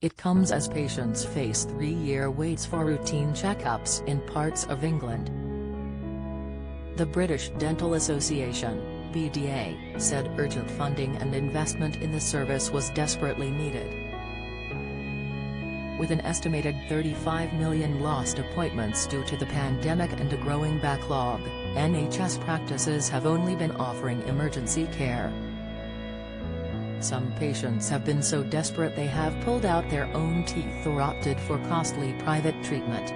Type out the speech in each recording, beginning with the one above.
It comes as patients face 3-year waits for routine checkups in parts of England. The British Dental Association, BDA, said urgent funding and investment in the service was desperately needed. With an estimated 35 million lost appointments due to the pandemic and a growing backlog, NHS practices have only been offering emergency care. Some patients have been so desperate they have pulled out their own teeth or opted for costly private treatment.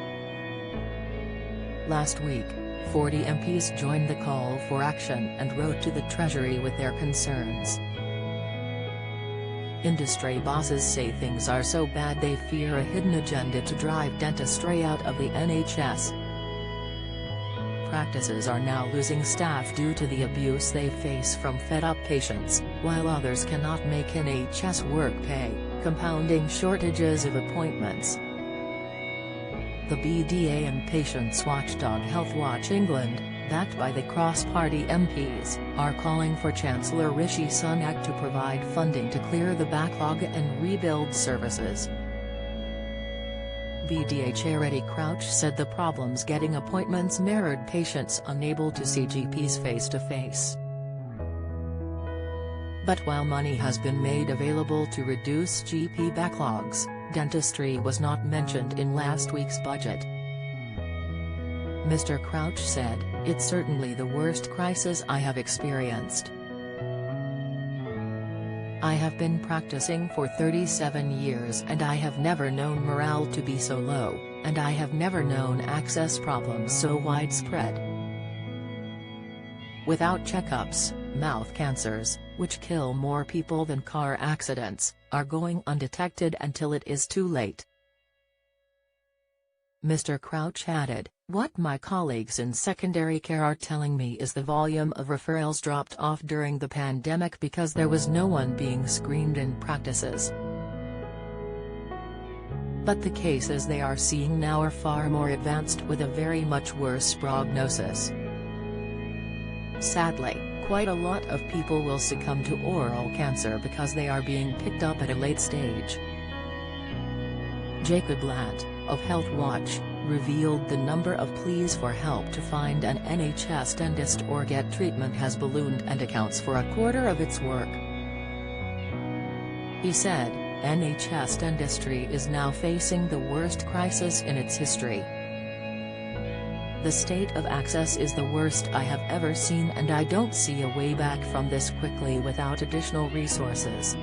Last week, 40 MPs joined the call for action and wrote to the Treasury with their concerns. Industry bosses say things are so bad they fear a hidden agenda to drive dentistry out of the NHS. Practices are now losing staff due to the abuse they face from fed-up patients, while others cannot make NHS work pay, compounding shortages of appointments. The BDA and patients watchdog Health Watch England, backed by the cross-party MPs, are calling for Chancellor Rishi Sunak to provide funding to clear the backlog and rebuild services. BDA Chair Eddie Crouch said the problems getting appointments mirrored patients unable to see GPs face-to-face. But while money has been made available to reduce GP backlogs, dentistry was not mentioned in last week's budget. Mr. Crouch said, "It's certainly the worst crisis I have experienced. I have been practicing for 37 years and I have never known morale to be so low, and I have never known access problems so widespread. Without checkups, mouth cancers, which kill more people than car accidents, are going undetected until it is too late." Mr. Crouch added, "What my colleagues in secondary care are telling me is the volume of referrals dropped off during the pandemic because there was no one being screened in practices. But the cases they are seeing now are far more advanced with a very much worse prognosis. Sadly, quite a lot of people will succumb to oral cancer because they are being picked up at a late stage." Jacob Latt, of Health Watch, revealed the number of pleas for help to find an NHS dentist or get treatment has ballooned and accounts for a quarter of its work. He said, "NHS dentistry is now facing the worst crisis in its history. The state of access is the worst I have ever seen and I don't see a way back from this quickly without additional resources."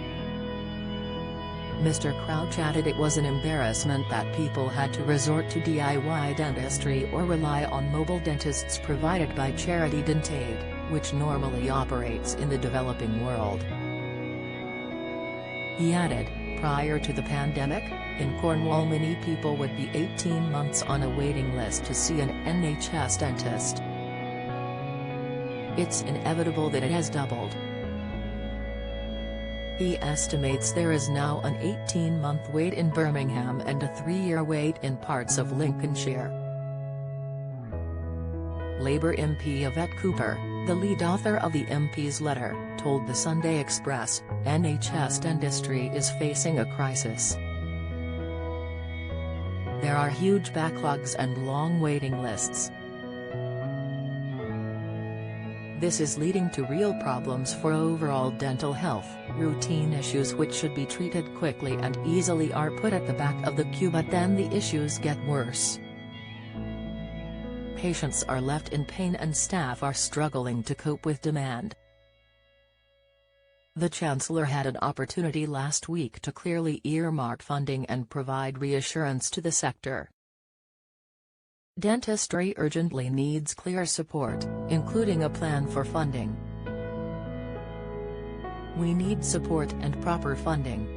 Mr. Crouch added it was an embarrassment that people had to resort to DIY dentistry or rely on mobile dentists provided by Charity Dentaid, which normally operates in the developing world. He added, prior to the pandemic, in Cornwall many people would be 18 months on a waiting list to see an NHS dentist. It's inevitable that it has doubled. He estimates there is now an 18-month wait in Birmingham and a 3-year wait in parts of Lincolnshire. Labour MP Yvette Cooper, the lead author of the MP's letter, told the Sunday Express, "NHS dentistry is facing a crisis. There are huge backlogs and long waiting lists. This is leading to real problems for overall dental health. Routine issues which should be treated quickly and easily are put at the back of the queue, but then the issues get worse. Patients are left in pain and staff are struggling to cope with demand." The Chancellor had an opportunity last week to clearly earmark funding and provide reassurance to the sector. Dentistry urgently needs clear support, including a plan for funding. "We need support and proper funding,"